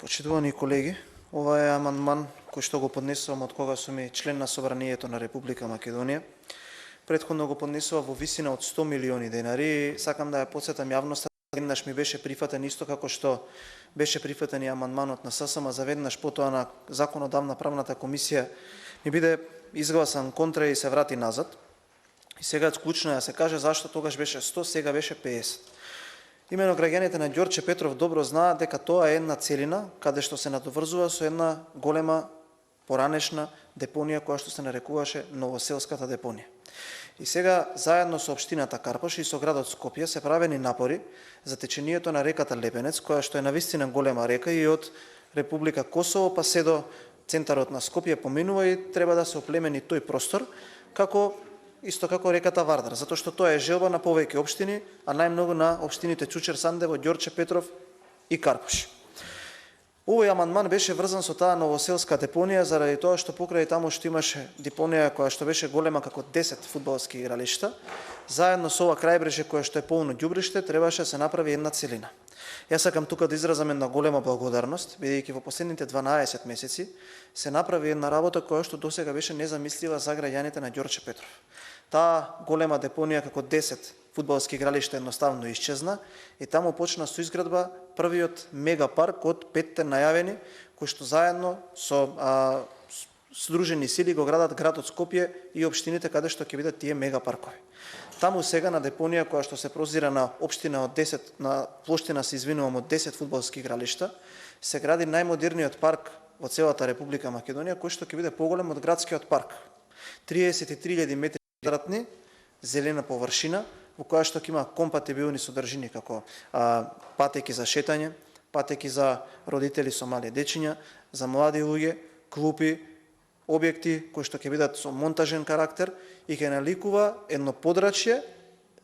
Почитувани колеги, ова е амандман кој што го поднесувам од кога сум и член на Собранието на Република Македонија. Претходно го поднесував во висина од 100 милиони денари и сакам да ја потсетам јавноста, веднаш ми беше прифатен исто како што беше прифатен и амандманот на ССМ, за веднаш потоа на Законодавна правната комисија ми биде изгласан контра и се врати назад. И сега клучно е да се каже зашто тогаш беше 100, сега беше 50. Имено граѓаните на Ѓорче Петров добро знаат дека тоа е една целина каде што се надоврзува со една голема поранешна депонија која што се нарекуваше Новоселската депонија. И сега заедно со општината Карпош и со градот Скопје се правени напори за течението на реката Лепенец, која што е навистина голема река и од Република Косово па се до центарот на Скопје поминува и треба да се оплемени тој простор исто како реката Вардар, затоа што тоа е желба на повеќе општини, а најмногу на општините Чучер, Сандево, Ѓорче Петров и Карпош. Овој амандман беше врзан со таа Новоселска депонија заради тоа што покрај таму што имаше депонија која што беше голема како 10 фудбалски игралишта, заедно со ова крајбрежје кое што е полно ѓубриште, требаше да се направи една целина. Јас сакам тука да изразам една голема благодарност, бидејќи во последните 12 месеци се направи една работа која што досега беше незамислива за граѓаните на Ѓорче Петров. Таа голема депонија како 10 фудбалски игралишта едноставно исчезна и таму почна со изградба првиот мегапарк од 5 најавени, кои што заедно со сдружени сили го градат градот Скопје и општините каде што ќе бидат тие мегапаркови. Таму сега на депонија која што се прозира на општина од 10 на плоштина се извинувам од 10 фудбалски игралишта, се гради најмодерниот парк во целата Република Македонија, кој што ќе биде поголем од градскиот парк. 33.000 метри квадратни зелена површина во која што ќе има компатибилни содржини како патеки за шетање, патеки за родители со мали дечиња, за млади луѓе, клупи, објекти кои што ќе бидат со монтажен карактер и ќе наликува едно подрачје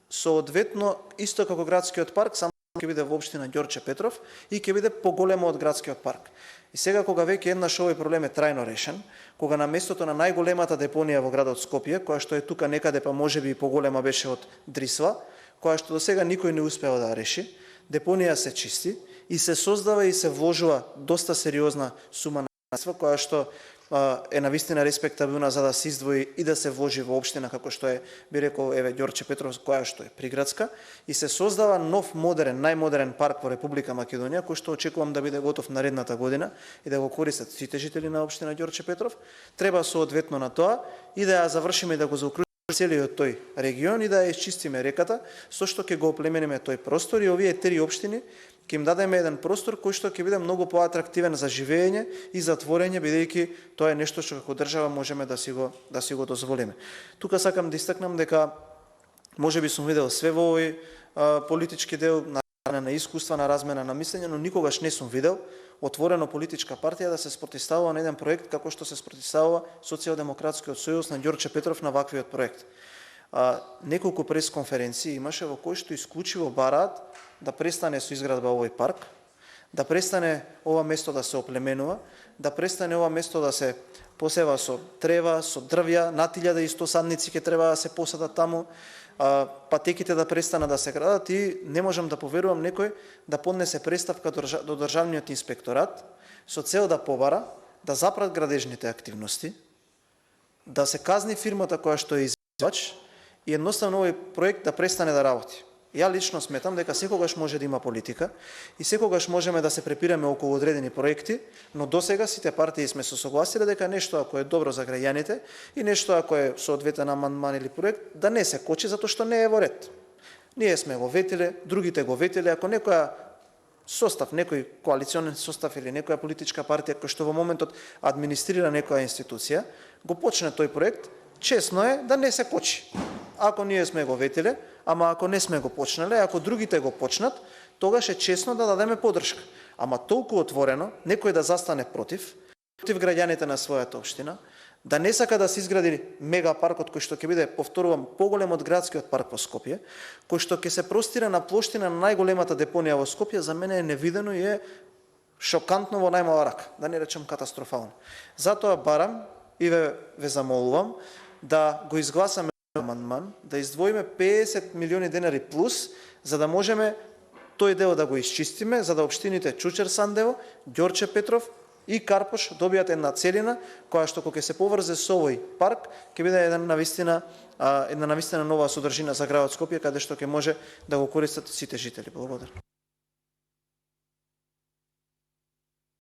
соодветно исто како градскиот парк, само ќе биде во општина Ѓорче Петров и ќе биде поголемо од градскиот парк. И сега кога веќе еднаш овој проблем е трајно решен, кога на местото на најголемата депонија во градот Скопје, која што е тука некаде па можеби и поголема беше од Дрисла, која што до сега никој не успеал да реши, депонија се чисти и се создава и се вложува доста сериозна сума на средства која што е навистина респектабилна за да се издвои и да се вложи во општина како што е, би рекол, Ѓорче Петров, која што е приградска, и се создава нов модерен, најмодерен парк во Република Македонија, кој што очекувам да биде готов наредната година и да го користат сите жители на општина Ѓорче Петров. Треба соодветно на тоа и да ја завршиме и да го заокружиме целиот тој регион и да ја исчистиме реката, со што ќе го оплемениме тој простор и овие три општини ќе им дадеме еден простор кој што ќе биде многу поатрактивен за живење и за творење, бидејќи тоа е нешто што како држава можеме да си го дозволиме. Тука сакам да истакнам дека можеби сум видел све во овој политички дел на искуства, на размена на мислење, но никогаш не сум видел отворено политичка партија да се спротивставува на еден проект како што се спротивставува Социјалдемократскиот сојуз на Ѓорче Петров на ваквиот проект. Неколку пресконференции имаше во кои што исклучиво бараат да престане со изградба овој парк, да престане ова место да се оплеменува, да престане ова место да се посева со трева, со дрвја, над 1100 садници ќе треба да се посадат таму, патеките да престанат да се градат и не можам да поверувам некој да поднесе представка до Државниот инспекторат со цел да побара, да запрат градежните активности, да се казни фирмата која што е извач и едноставно овој проект да престане да работи. Ја лично сметам дека секогаш може да има политика и секогаш можеме да се препираме околу одредени проекти, но досега сите партии сме се согласиле дека нешто ако е добро за граѓаните и нешто ако е соодветен амандман или проект, да не се кочи затоа што не е во ред. Ние сме го ветиле, другите го ветиле, ако некоја состав, некој коалиционен состав или некоја политичка партија која што во моментот администрира некоја институција, го почне тој проект, честно е да не се кочи. Ако ние сме го ветиле, ама ако не сме го почнале, ако другите го почнат, тогаш е честно да дадеме поддршка. Ама толку отворено, некој да застане против граѓаните на својата општина, да не сака да се изгради мегапаркот кој што ќе биде, повторувам, поголем од градскиот парк во Скопје, кој што ќе се простира на плоштина на најголемата депонија во Скопје, за мене е невидено и е шокантно во најмала рака, да не речем катастрофално. Затоа барам и ве замолувам да го изгласаме амандман, да издвоиме 50 милиони денари плюс, за да можеме тој дел да го исчистиме, за да општините Чучер Сандево, Ѓорче Петров и Карпош добијат една целина која што кога ќе се поврзе со овој парк ќе биде една навистина нова содржина за градот Скопје, каде што ќе може да го користат сите жители. Благодарам.